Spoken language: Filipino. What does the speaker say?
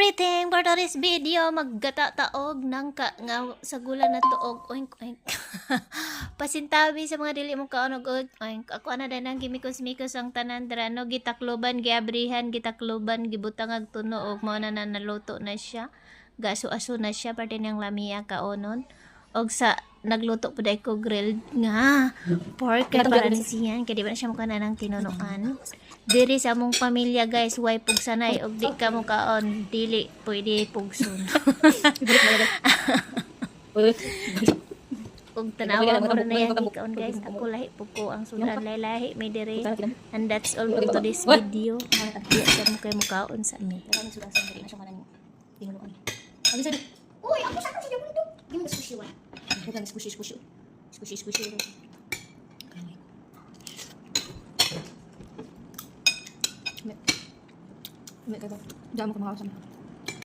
everything for today's video. Maggata-taog ng nga sa gula na tuog. Oink oink. Pasintabi sa mga dili mo kaonog oink. Ako ana dan ang gimikos-mikos ang tanan dra no gitakloban, giabrihan, gitakloban, gibutang tuno og mao na naluto na siya. Gaso-aso na siya parte niyang lamiya kaonon. Og sa nagluto po dahil ko grilled nga pork kay para ni siyan kaya di ba na siya mukha na ng tinunuan diri sa mong pamilya guys way pugsanay og di ka mo kaon dili pwede pugson og tanawa mo na yan kaon guys ako lahi pug ko ang sudan lahi may diri and that's all for today's video di sa mo kay mo kaon sa amin uy ako sa kasi dito gimana squishy one bukan squishy Mek kata, jangan mau ke mahal sama.